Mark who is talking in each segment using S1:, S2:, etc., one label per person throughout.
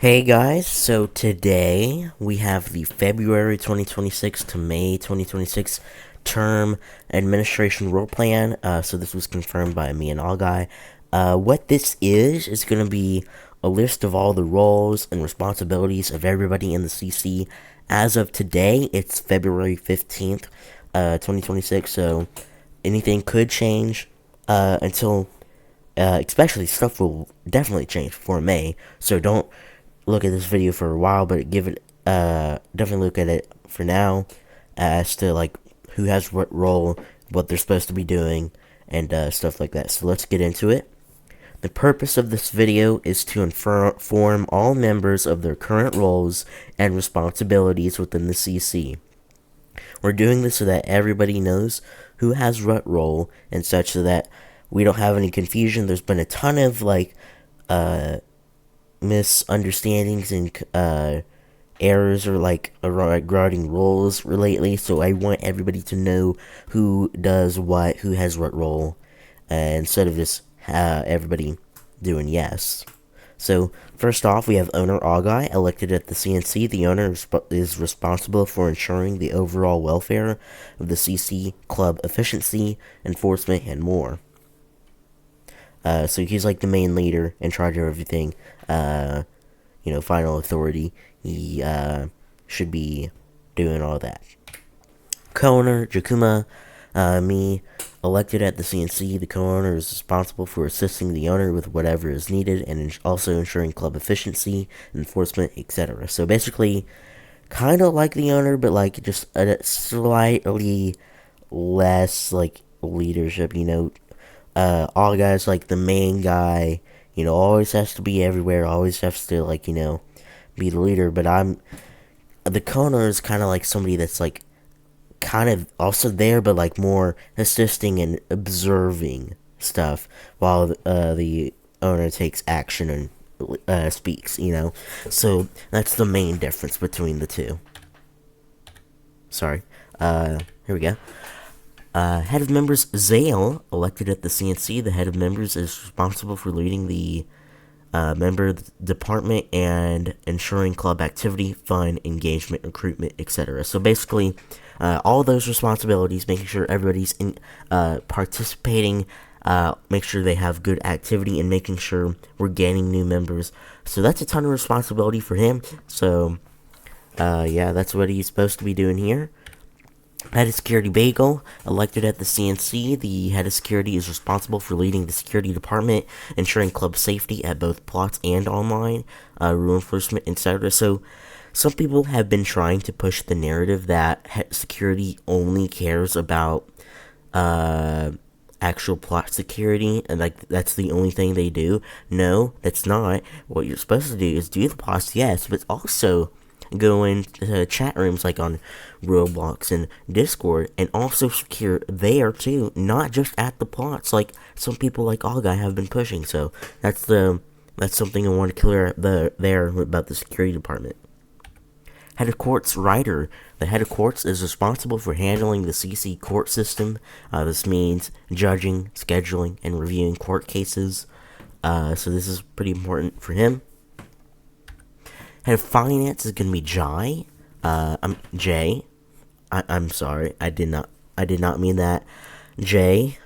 S1: Hey guys, so today we have the February 2026 to May 2026 term administration role plan. So this was confirmed by me and All Guy. What this is going to be a list of all the roles and responsibilities of everybody in the CC. As of today, it's February 15th, 2026, so anything could change until especially stuff will definitely change before May. So don't look at this video for a while, but give it definitely look at it for now as to like who has what role, what they're supposed to be doing, and stuff like that. So let's get into it. The purpose of this video is to inform all members of their current roles and responsibilities within the CC. We're doing this so that everybody knows who has what role and such, so that we don't have any confusion. There's been a ton of uh, misunderstandings and errors or regarding roles lately, so I want everybody to know who does what, who has what role, instead of just everybody doing yes. So, first off, we have Owner Agai, elected at the CNC. The owner is responsible for ensuring the overall welfare of the CC club efficiency, enforcement, and more. So he's like the main leader in charge of everything. Final authority. He should be doing all that. Co-owner Jakuma, me, elected at the CNC. The co-owner is responsible for assisting the owner with whatever is needed and also ensuring club efficiency, enforcement, etc. So basically, kind of like the owner, but like just a slightly less like leadership. All guys like the main guy. Always has to be everywhere. Always has to be the leader. But the co-owner is kind of like somebody that's like kind of also there, but like more assisting and observing stuff while the owner takes action and speaks. So that's the main difference between the two. Sorry. Here we go. Head of members Zale, elected at the CNC. The head of members is responsible for leading the member department and ensuring club activity, fun, engagement, recruitment, etc. So basically, all those responsibilities, making sure everybody's participating, make sure they have good activity, and making sure we're gaining new members. So that's a ton of responsibility for him. So, yeah, that's what he's supposed to be doing here. Head of Security Bagel, elected at the CNC. The head of security is responsible for leading the security department, ensuring club safety at both plots and online, rule enforcement, etc. So, some people have been trying to push the narrative that security only cares about actual plot security, and like that's the only thing they do. No, that's not. What you're supposed to do is do the plots, yes, but also go into chat rooms like on Roblox and Discord, and also secure there too, not just at the plots like some people like All Guy have been pushing. So that's something I want to clear there about the security department. Head of Courts Writer. The head of courts is responsible for handling the CC court system. This means judging, scheduling, and reviewing court cases. So this is pretty important for him. Head of Finance is going to be Jai. Jay. I'm sorry. I did not mean that. Jay.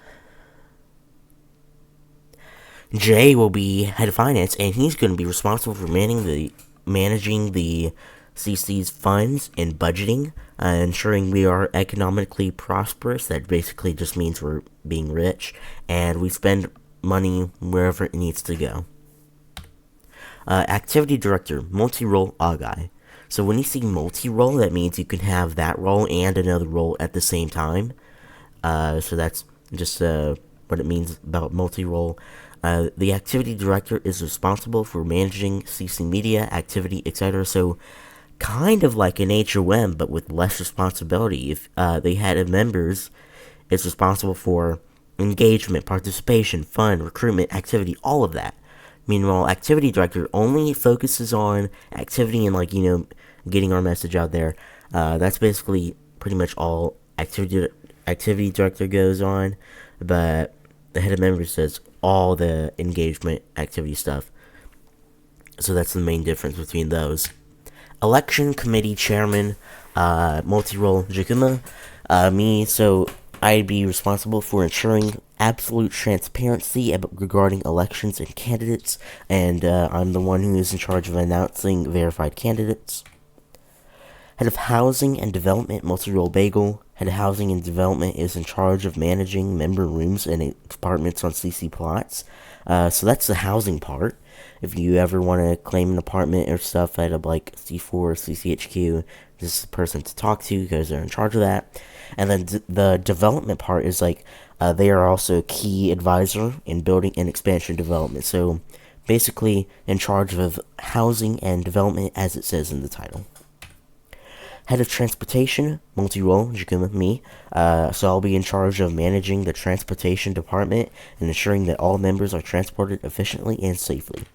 S1: Jay will be head of finance, and he's going to be responsible for managing the CC's funds and budgeting, ensuring we are economically prosperous. That basically just means we're being rich, and we spend money wherever it needs to go. Activity Director, multi-role Agai. So when you see multi-role, that means you can have that role and another role at the same time. So that's just what it means about multi-role. The Activity Director is responsible for managing CC media, activity, etc. So kind of like an HOM, but with less responsibility. If the head of members is responsible for engagement, participation, fun, recruitment, activity, all of that. Meanwhile, Activity Director only focuses on activity and getting our message out there. That's basically pretty much all Activity Director goes on, but the head of members does all the engagement activity stuff. So that's the main difference between those. Election committee chairman, multi-role Jakuma, me. So I'd be responsible for ensuring absolute transparency regarding elections and candidates, and I'm the one who is in charge of announcing verified candidates. Head of Housing and Development, multi-role Bagel. Head of Housing and Development is in charge of managing member rooms and apartments on CC plots. So that's the housing part. If you ever want to claim an apartment or stuff out of like C4 or CCHQ, this is the person to talk to because they're in charge of that. And then the development part is like they are also a key advisor in building and expansion development. So basically in charge of housing and development as it says in the title. Head of Transportation, multi-role, Jakuma, me. So I'll be in charge of managing the transportation department and ensuring that all members are transported efficiently and safely.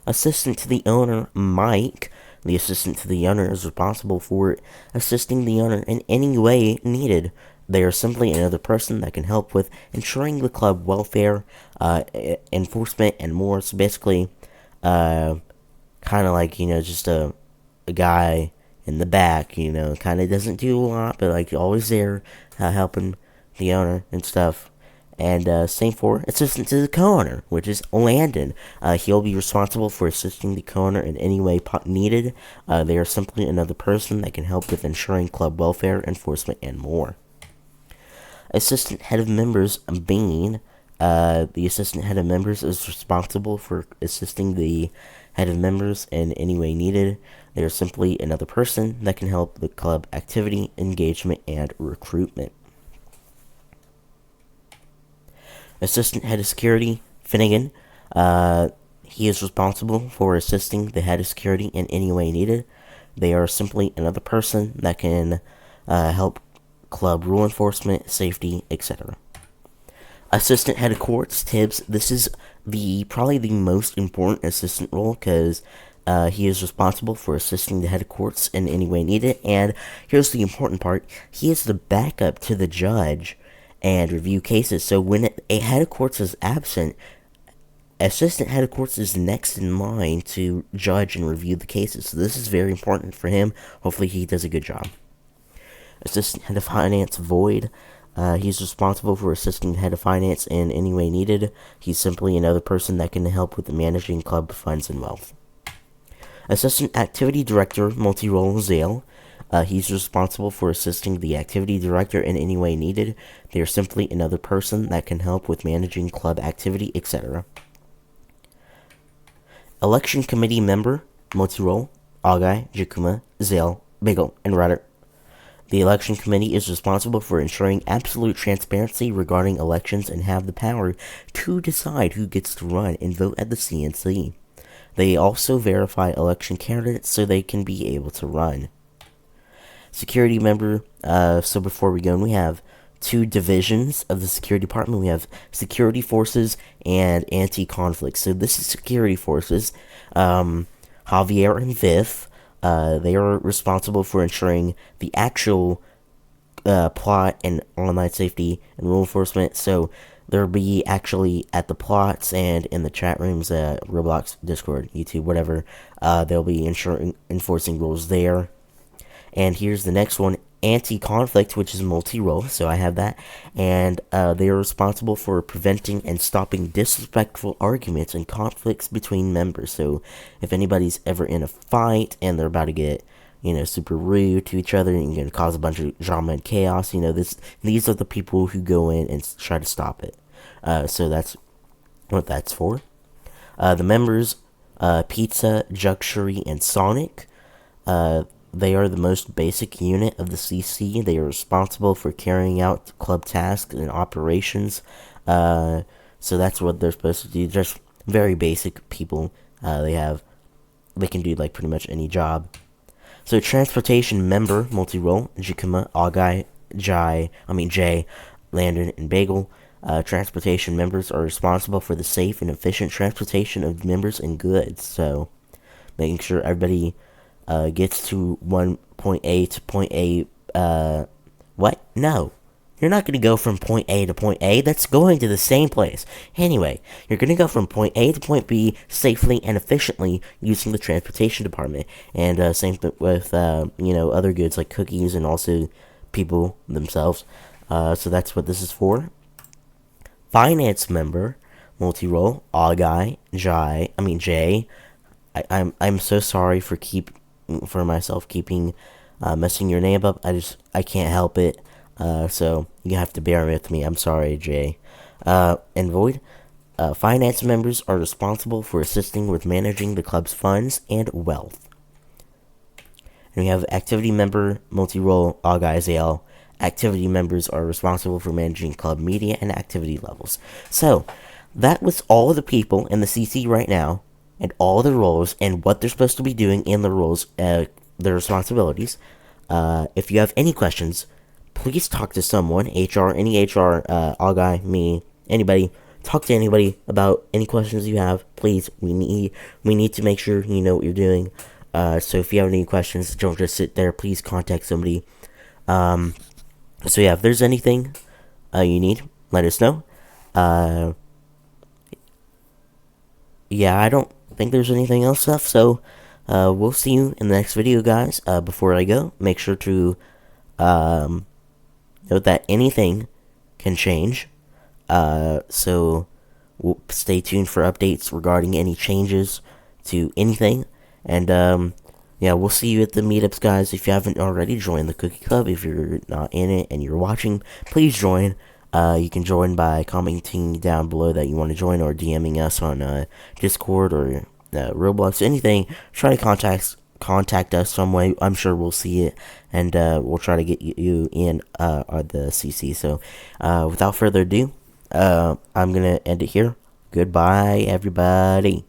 S1: Assistant to the owner, Mike. The assistant to the owner is responsible for assisting the owner in any way needed. They are simply another person that can help with ensuring the club welfare, enforcement, and more. So basically, kind of like, just a guy in the back, kind of doesn't do a lot, but like always there, helping the owner and stuff. And same for assistant to the co-owner, which is Landon. He'll be responsible for assisting the co-owner in any way needed. They are simply another person that can help with ensuring club welfare, enforcement, and more. Assistant head of members, Bean. The assistant head of members is responsible for assisting the head of members in any way needed. They are simply another person that can help the club activity, engagement, and recruitment. Assistant head of security, Finnegan. He is responsible for assisting the head of security in any way needed. They are simply another person that can help club rule enforcement, safety, etc. Assistant head of courts, Tibbs. This is probably the most important assistant role because he is responsible for assisting the head of courts in any way needed. And here's the important part: he is the backup to the judge and review cases. So when a head of courts is absent, assistant head of courts is next in line to judge and review the cases. So this is very important for him. Hopefully he does a good job. Assistant head of finance, Void. He's responsible for assisting the head of finance in any way needed. He's simply another person that can help with managing club funds and wealth. Assistant activity director, multi-role, Zale. He's responsible for assisting the activity director in any way needed. They are simply another person that can help with managing club activity, etc. Election committee member, multi-role, Agai, Jakuma, Zale, Bagel, and Rudder. The election committee is responsible for ensuring absolute transparency regarding elections and have the power to decide who gets to run and vote at the CNC. They also verify election candidates so they can be able to run. Security member, so before we go, we have two divisions of the security department. We have security forces and anti-conflict. So this is security forces. Javier and Viv, they are responsible for ensuring the actual plot and online safety and rule enforcement. So they'll be actually at the plots and in the chat rooms, Roblox, Discord, YouTube, whatever. They'll be enforcing rules there. And here's the next one, anti-conflict, which is multi-role, so I have that. And they are responsible for preventing and stopping disrespectful arguments and conflicts between members. So if anybody's ever in a fight and they're about to get, super rude to each other and going to cause a bunch of drama and chaos, these are the people who go in and try to stop it. So that's what that's for. The members, Pizza, Juxury, and Sonic. They are the most basic unit of the CC. They are responsible for carrying out club tasks and operations. So that's what they're supposed to do. Just very basic people. They can do like pretty much any job. So transportation member, multi-role, Jakuma, Agai, Jay, Landon, and Bagel. Transportation members are responsible for the safe and efficient transportation of members and goods. So making sure everybody gets to point A to point A, what? No. You're not going to go from point A to point A. That's going to the same place. Anyway, you're going to go from point A to point B safely and efficiently using the transportation department. And same thing with, other goods like cookies and also people themselves. So that's what this is for. Finance member, multi-role, Agai, Jay. I'm so sorry for myself keeping messing your name up. I can't help it. So you have to bear with me. I'm sorry, Jay. And Void, finance members are responsible for assisting with managing the club's funds and wealth. And we have activity member, multi-role, Agai Zale. Activity members are responsible for managing club media and activity levels. So, that was all the people in the CC right now, and all the roles, and what they're supposed to be doing in the roles, their responsibilities. If you have any questions, please talk to someone, HR, any HR, Agai, me, anybody. Talk to anybody about any questions you have. Please, we need to make sure you know what you're doing. So if you have any questions, don't just sit there. Please contact somebody. So yeah, if there's anything you need, let us know. Yeah, I don't think there's anything else left. So we'll see you in the next video, guys. Before I go, make sure to note that anything can change. So we'll stay tuned for updates regarding any changes to anything. And yeah, we'll see you at the meetups, guys. If you haven't already joined the Cookie Club, if you're not in it and you're watching, please join. You can join by commenting down below that you want to join, or DMing us on Discord or Roblox, anything. Try to contact us some way. I'm sure we'll see it, and we'll try to get you in the CC. So without further ado, I'm gonna end it here. Goodbye, everybody.